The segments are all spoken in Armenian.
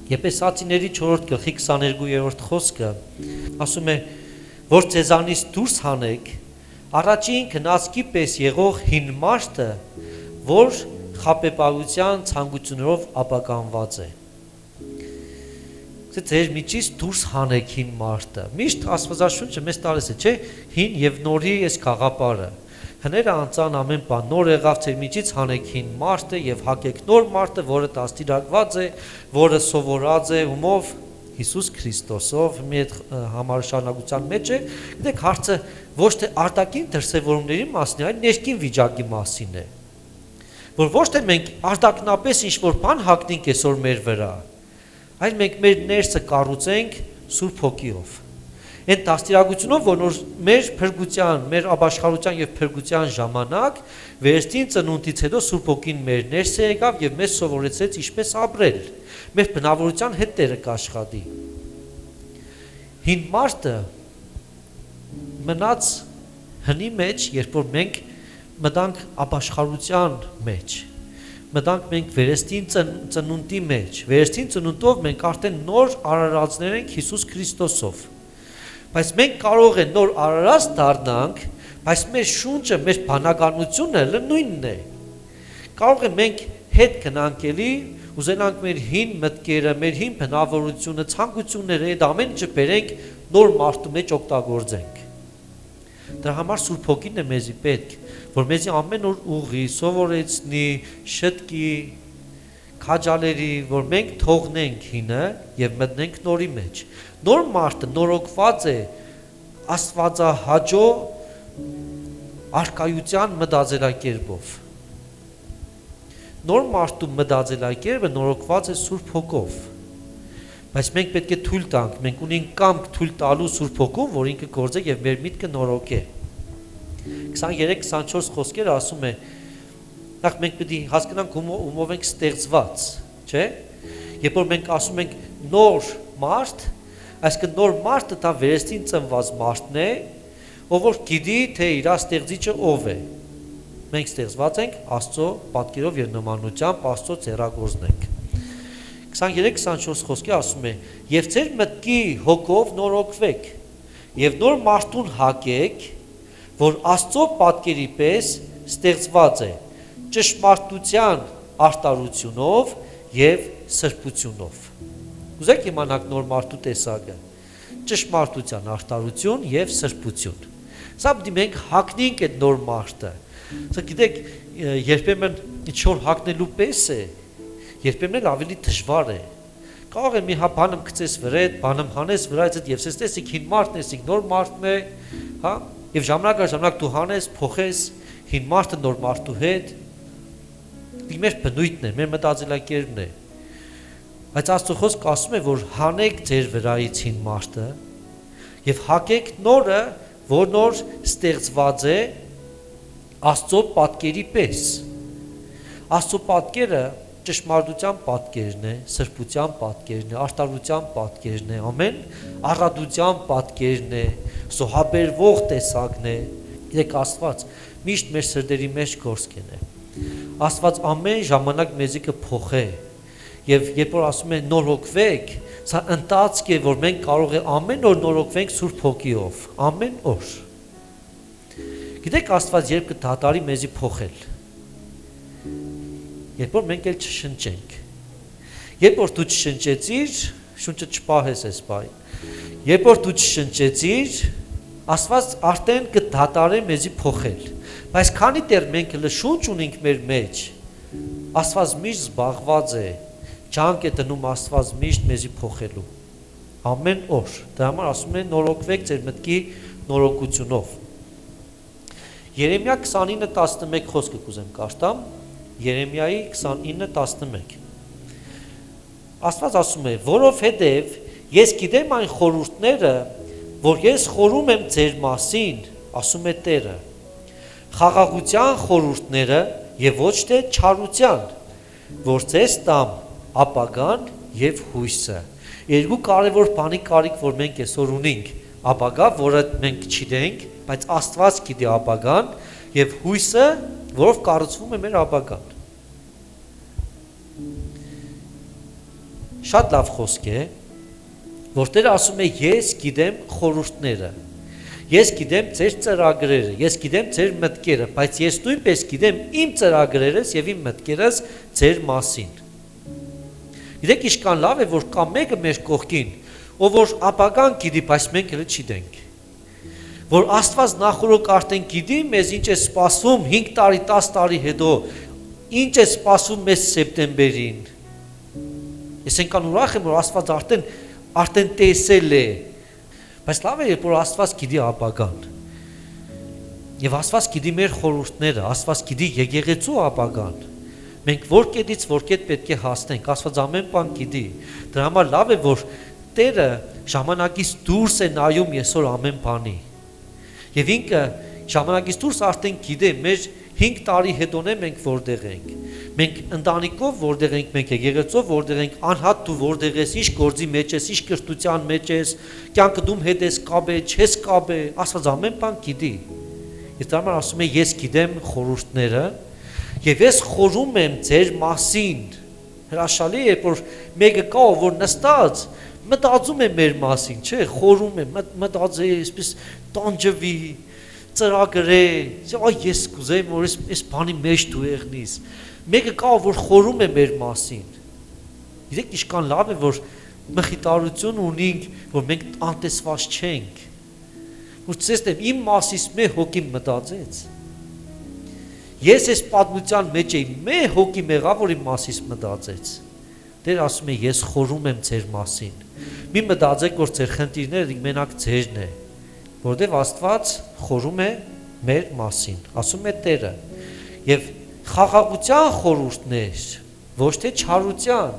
Եփեսացիների 4 գլխի 22-րդ խոսքը ասում է, որ ձեզանից դուրս հանեք առաջին գնացքի պես եղող հին մարդը, որ խաբեբայության ցանկություններով ապականված է։ Ձեր միջից դուրս հանեք հին մարդը։ Միշտ Աստվածաշունչը մեզ տալիս է, չէ՞, հին եւ նորի այս գաղափարը։ Հները անցան ամեն բան, նոր եղավ ձեր միջից հանեք հին մարդը եւ հակեք նոր մարդը, որը դաստիարակված է, որը սովորած է ումով Հիսուս Քրիստոսով, մի այդ համարշարունակության մեջ է։ Գիտեք, հարցը ոչ թե արտաքին դրսևորումների մասին է, այլ ներքին վիճակի մասին է։ Որ ոչ թե մենք արտաքնապես ինչ-որ բան հագնենք այսօր մեր վրա, այլ մենք մեր ներսը կառուցենք Սուրբ Հոգիով։ Այդ դաստիարակությունով, որ մեր փրկության, մեր ապաշխարության եւ փրկության ժամանակ վերստին ծնունդից հետո Սուրբ Հոգին մեր ներսը եկավ եւ մեզ սովորեցրեց ինչպես ապրել։ Մեր բնավորության հետ Տերը կաշխատի։ Հին մարդը մնաց հնի մեջ, երբ որ մենք մտանք ապաշխարության մեջ, մտանք մենք վերստին ծնունդի մեջ, վերստին ծնունդով մենք արդեն նոր արարածներ ենք Հիսուս Քրիստոսով, բայց մենք կարող ենք նոր արարած դառնանք, բայց մեր շունչը, մեր բանականությունը նույնն է, կարող է մենք հետ գնանք էլի, ուզենանք մեր հին մտքերը, մեր հին բնավորությունը, ցանկությունները, այդ ամեն ինչը բերենք նոր մարդու մեջ օգտագործենք։ Դրա համար Սուրբ Հոգին է մեզի պետք, որ մեզի ամեն օր ուղի, սովորեցնի, շտկի, քաջալերի, որ մենք թողնենք հինը եւ մտնենք նորի մեջ։ Նոր մարդը նորոգված է Աստվածահաճո արկայության մտածելակերպով։ Նոր մարդու մտածելակերպը նորոգված է Սուրբ Հոգով։ Բայց մենք պետք է թույլ տանք, մենք ունենք կամք թույլ տալու Սուրբ Հոգուն, որ ինքը գործե եւ մեր միտքը նորոգե։ 23-24 խոսքերը ասում է, նախ մենք պետք է հասկանանք ումով ենք ստեղծված, չէ՞։ Երբ որ մենք ասում ենք նոր մարդ, այսինքն նոր մարդը դա վերստին ծնված մարդն է, ով որ գիտի, թե իր ստեղծիչը ով է։ Մենք ստեղծված ենք Աստծո պատկերով եւ նմանությամբ, Աստծո ձեռագործն ենք։ 23-24 խոսքի ասում է. «Եվ ձեր մտքի հոգով նորոգվեք, եւ նոր մարդուն հագեք, որ Աստծո պատկերի պես ստեղծված է, ճշմարտության արտարությունով եւ սրբությունով»։ Ուզեք իմանաք նոր մարդու տեսակը, ճշմարտության արտարություն եւ սրբություն։ Սա պետք է մենք հագնենք այդ նոր մարդը։ Սա գիտեք, երբեմն ինչ-որ հագնելու պես է, երբեմն էլ ավելի դժվար է։ Կարող է մի հա բանը գցես վրա, բանը հանես վրայից եւ սես տեսիք հին մարդն է, նոր մարդն է, հա, եւ ժամանակ դու հանես, փոխես հին մարդը նոր մարդու հետ։ Դի մեր բնույթն է, մեր մտածելակերպն է։ Բայց Աստծո խոսքը ասում է, որ հանեք ձեր վրայից հին մարդը եւ հագեք նորը, որ նոր ստեղծված է Աստծո պատկերի պես։ Աստծո պատկերը ճշմարտության պատկերն է, սրբության պատկերն է, արտարության պատկերն է, ամեն առատության պատկերն է, զոհաբերվող տեսակն է։ Իրեք Աստված միշտ մեր սրտերի մեջ գործ կենե։ Աստված ամեն ժամանակ մեզի կփոխե։ Եվ երբ որ ասում է նորոգվեք, սա ընթացք է, որ մենք կարող է ամեն օր նորոգվենք Սուրբ Հոգիով, ամեն օր։ Գիտեք Աստված երբ կդատարի մեզի փոխել։ Երբ որ մենք էլ չշնչենք։ Երբ որ դու չշնչեցիր, շունչը չպահես այս բային։ Երբ որ դու չշնչեցիր, Աստված արդեն կդատարի մեզի փոխել։ Բայց քանի դեռ մենք շունչ ունենք մեր մեջ, Աստված միշտ զբաղված է, ջանք է դնում Աստված միշտ մեզի փոխելու։ Ամեն օր։ Դրա համար ասում է նորոգվեք ձեր մտքի նորոգությունով։ Երեմիա 29:11 խոսքը կուզեմ կարդամ։ Երեմիայի 29:11 Աստված ասում է, որովհետև ես գիտեմ այն խորհուրդները, որ ես խորում եմ ձեր մասին, ասում է Տերը, խաղաղության խորհուրդները եւ ոչ թե չարության, որ ձեզ տամ ապագան եւ հույսը։ Երկու կարևոր բանի կարիք, որ մենք այսօր ունենք, ապագա, որը մենք չգիտենք, բայց Աստված գիտի ապագան եւ հույսը, որով կառուցվում է մեր ապագան։ շատ լավ խոսք է, որ Տերը ասում է ես գիտեմ խորհուրդները, ես գիտեմ ձեր ծրագրերը, ես գիտեմ ձեր մտքերը, բայց ես նույնպես գիտեմ իմ ծրագրերս եւ իմ մտքերս ձեր մասին։ Գիտեք ինչքան լավ է, որ կա մեկը մեր կողքին, ով որ ապագան գիտի, բայց մենք էլ չգիտենք։ Որ Աստված նախորոք արդեն գիտի մեզ ինչ է սպասում 5 տարի, 10 տարի հետո, ինչ է սպասում մեզ սեպտեմբերին։ Ես այնքան ուրախ եմ, որ Աստված արդեն տեսել է, բայց լավ է, որ Աստված գիտի ապագան։ Եվ Աստված գիտի մեր խորհուրդները, Աստված գիտի եկեղեցու ապագան։ Մենք որ կետից որ կետ պետք է հասնենք, Աստված ամեն բան գիտի։ Դրա համար լավ է, որ Տերը ժամանակից դուրս է նայում այսօր ամեն բանի։ Եվ ինքը ժամանակից դուրս արդեն գիտե մեր 5 տարի հետոն է մենք որտեղ ենք։ Մենք ընտանիքով որտեղ ենք, մենք եկեղեցով որտեղ ենք, անհատ դու որտեղ ես, ինչ գործի մեջ ես, ինչ կրթության մեջ ես, կյանքը դու հետ ես կապե, չես կապե, Աստված ամեն բան գիտի։ Ես դրա համար ասում եմ, ես գիտեմ խորհուրդները, եւ ես խորում եմ ձեր մասին։ Հրաշալի է, որ մեկը կա, որ նստած մտածում է մեր մասին, չէ, խորում է, մտածի, այսպես տանջվի, ծրագրե, այ ես կուզեմ, որ այս բանի մեջ դու եղնես։ Մեկը կա, որ խորում է մեր մասին։ Գիտեք ինչքան լավ է, որ մխիթարություն ունենք, որ մենք անտեսված չենք։ Որ ցեստեմ իմ մասից մի հոգի մտածեց։ Ես այս պատմության մեջ էի, մի հոգի մեղավ, որ իմ մասից մտածեց։ Տեր ասում է, ես խորում եմ ձեր մասին։ Մի մտածեք, որ ձեր խնդիրները մենակ ձերն է, որտեղ Աստված խորում է մեր մասին, ասում է Տերը։ Եվ խաղաղության խորհուրդներ, ոչ թե չարության։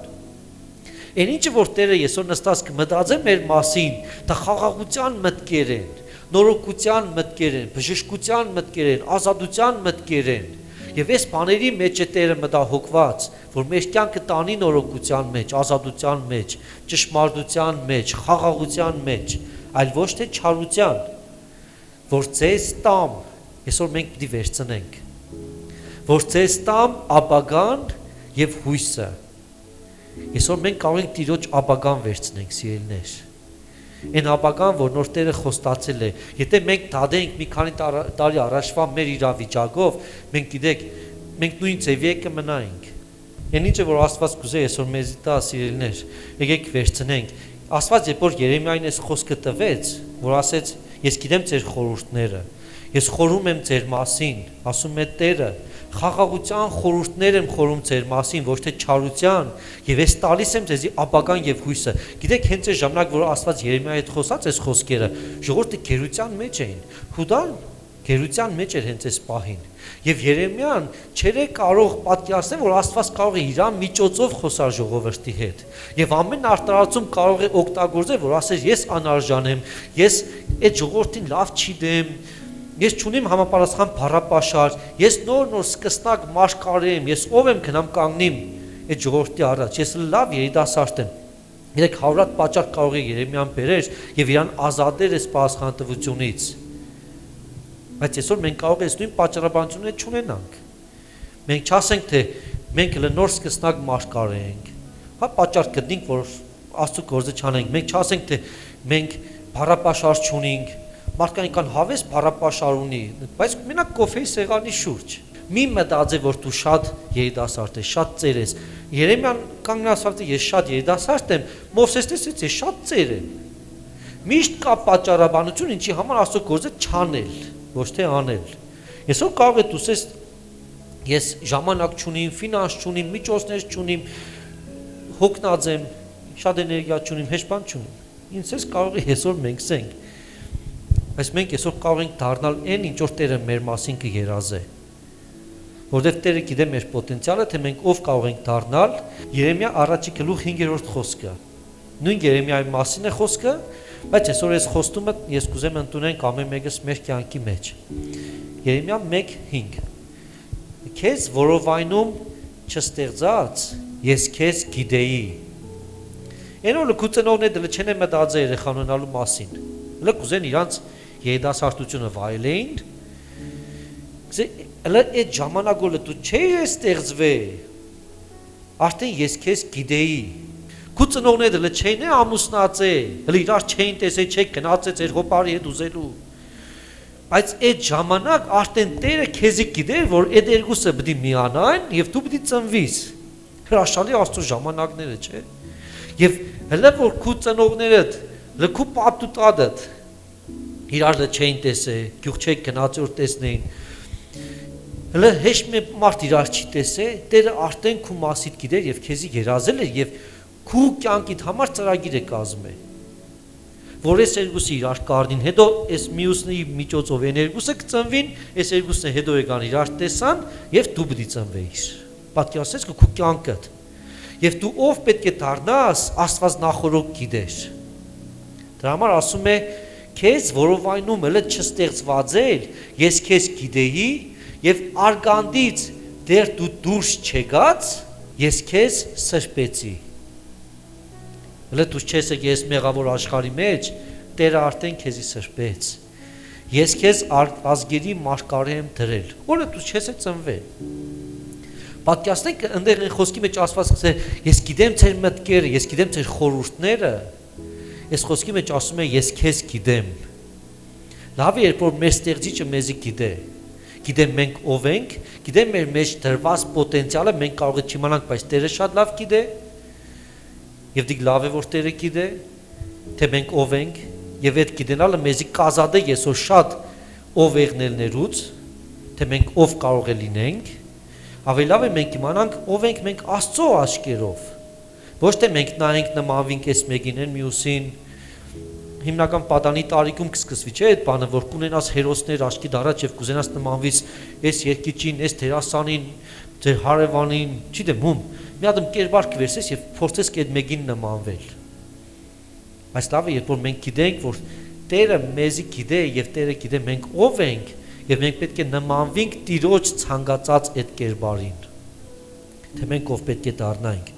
Այն ինչը որ Տերը այսօր նստած կմտածե մեր մասին, դա խաղաղության մտքեր են, նորոգության մտքեր են, բժշկության մտքեր են, ազատության մտքեր են։ Եվ այս բաների մեջ է Տերը մտահոգված, որ մեր կյանքը տանի նորոգության մեջ, ազատության մեջ, ճշմարտության մեջ, խաղաղության մեջ, այլ ոչ թե չարության, որ ձեզ տամ, այսօր մենք պիտի վերցնենք, որ ձեզ տամ ապագան եւ հույսը։ Այսօր մենք կարող ենք Տիրոջ ապագան վերցնենք, սիրելիներ։ Այն ապագան, որ նոր Տերը խոստացել է, եթե մենք դադենք մի քանի տարի առաջվա մեր իրավիճակով, մենք գիտեք, մենք նույն ձևի կմնայինք։ Այն ինչը որ Աստված կուզե այսօր մեզի տա, սիրելիներ, եկեք վերցնենք։ Աստված երբ որ Երեմիային այս խոսքը տվեց, որ ասեց, ես գիտեմ ձեր խորհուրդները, ես խորում եմ ձեր մասին, ասում է Տերը, խաղաղության խորհուրդներ եմ խորում ձեր մասին, ոչ թե չարության, եւ ես տալիս եմ ձեզի ապագան եւ հույսը։ Գիտեք, հենց այս ժամանակ, որ Աստված Երեմիայի հետ խոսած այս խոսքերը, ժողովուրդը գերության մեջ էին։ Հուդան գերության մեջ էր հենց այս պահին։ Եվ Երեմիան չէր կարող պատկերացնել, որ Աստված կարող է իր միջոցով խոսալ ժողովրդի հետ։ Եվ ամեն արտարացում կարող է օգտագործել, որ ասեր ես անարժան եմ, ես այդ ժողովրդին լավ չիդեմ, ես չունեմ համապարասխան բառապաշար, ես նոր սկսնակ մաշկարի եմ, ես ով եմ գնամ կանգնիմ այդ ժողովրդի առաջ, ես լավ երիտասարդ եմ։ Գիտեք, հավրատ պատճառ կարող է Երեմիան բերեր եւ իրան ազատեր այս պարասխանատվությունից։ Բայց այսօր մենք կարող ենք նույն պատճառաբանությունը չունենանք։ Մենք չասենք, թե մենք նոր սկսնակ մաշկար ենք։ Հա պատճառ գտնենք, որ Աստծո գործը չանենք։ Մենք չասենք, թե մենք բառապաշար չունենք։ Մարդկան ինքան հավես բառապաշար ունի, բայց մենակ կոֆեի սեղանի շուրջ։ Մի մտածե, որ դու շատ երիտասարդ ես, շատ ծեր ես։ Երեմիան կանգնացավ, ես շատ երիտասարդ եմ, Մովսեսն ասեց, ես շատ ծեր եմ։ Միշտ կա պատճառաբանություն, ինչի համար Աստծո գործը չանել, ոչ թե անել։ Այսօր կարող է դուսես ես ժամանակ չունիմ, ֆինանս չունիմ, միջոցներ չունիմ, հոգնած եմ, շատ էներգիա չունիմ, հեշտ բան չունիմ։ Ինձ էս կարող է այսօր մենք սենք։ Բայց մենք այսօր կարող ենք դառնալ այն, ինչ որ Տերը մեր մասին կերազե։ Որովհետև Տերը գիտե մեր պոտենցիալը, թե մենք ով կարող ենք դառնալ։ Երեմիա առաջի գլուխ 5-րդ խոսքը։ Նույն Երեմիայի մասին է խոսքը, բայց այսօր այս խոստումը ես կուզեմ ընդունենք ամեն մեկս մեր կյանքի մեջ։ Երեմիա 1:5 Քեզ որովայնում չստեղծած, ես քեզ գիտեի։ Այն որ լքուցնողները դեռ չեն մտածել երեխան ունենալու մասին։ Հələ կուզեն իրանց երիտասարդությունը վայելեին։ Հələ այդ ժամանակը դու չէի ստեղծվել։ Արդեն ես քեզ գիտեի։ Քու ծնողները լը չէին է ամուսնած է, հələ իրար չէին տեսել, չէ գնացել ձեր հոպարի հետ ուզելու։ Բայց այդ ժամանակ արդեն Տերը քեզի գիտեր, որ այդ երկուսը պետք է միանան եւ դու պետք է ծնվիս։ Հրաշալի Աստծո ժամանակները, չէ՞։ Եվ հələ որ քու ծնողներդ, հələ քու պատուտադդ իրար լը չէին տեսել, գյուղ չէ գնացել որ տեսնեին։ Հələ հեշտ մի մարդ իրար չի տեսել, Տերը արդեն քու մասիդ գիտեր եւ քեզի երազել է եւ քու կյանքիդ համար ծրագիր է կազմել։ Որ այս երկուսը իրար կառնին, հետո այս մյուսների միջոցով այն երկուսը կծնվին, այս երկուսը հետո եկան իրար տեսան եւ դու պետք է ծնվեիր։ Պատկերացրես քու կյանքդ։ Եվ դու ով պետք է դառնաս, Աստված նախորոք գիտեր։ Դրա համար ասում է, քեզ որովայնում էլ չստեղծված էր, ես քեզ գիտեի եւ արգանդից դեռ դու դուրս չեկած, ես քեզ սրբեցի։ Հələ դու չես եկել այս մեղավոր աշխարհի մեջ, Տերը արդեն քեզի սրբեց։ Ես քեզ ազգերի մարգարե եմ դրել, որը դու չես ծնվել։ Պատկերացնեք, այնտեղ այն խոսքի մեջ ասված է, ես գիտեմ ձեր մտքերը, ես գիտեմ ձեր խորհուրդները։ Այս խոսքի մեջ ասում է, ես քեզ գիտեմ։ Լավ է, երբ որ մեր Ստեղծիչը մեզի գիտե։ Գիտեմ մենք ով ենք, գիտեմ մեր մեջ դրված պոտենցիալը, մենք կարող ենք չիմանանք, բայց Տերը շատ լավ գիտե։ Եվ դիք լավ է որ Տերը գիտե, թե մենք ով ենք, եւ այդ գիտենալը մեզի կազատե այսօր շատ ով եղնելներուց, թե մենք ով կարող է լինենք, ավելի լավ է մենք իմանանք ով ենք մենք Աստծո աչքերով, ոչ թե մենք նայենք նմանվենք այս մեկին են մյուսին, հիմնական պատանի տարիքում կսկսվի, չէ՞ այդ բանը, որ կունենաս հերոսներ աչքի դարած եւ կուզենաս նմանվից այս երկիչին, այս դերասանին, ձեր հարևանին, չգիտեմ ում, մի հատ կերպար կվերսես եւ փորձես այդ մեկին նմանվել։ Բայց լավ է, երբ որ մենք գիտենք, որ Տերը մեզի գիտե եւ Տերը գիտե մենք ով ենք եւ մենք պետք է նմանվենք Տիրոջ ցանկացած այդ կերպարին։ Թե մենք ով պետք է դառնանք,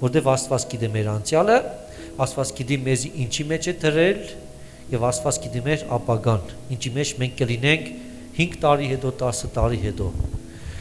որտեւ Աստված գիտե մեր անցյալը, Աստված գիտի մեզի ինչի մեջ է դրել եւ Աստված գիտի մեր ապագան, ինչի մեջ մենք կլինենք 5 տարի հետո, 10 տարի հետո։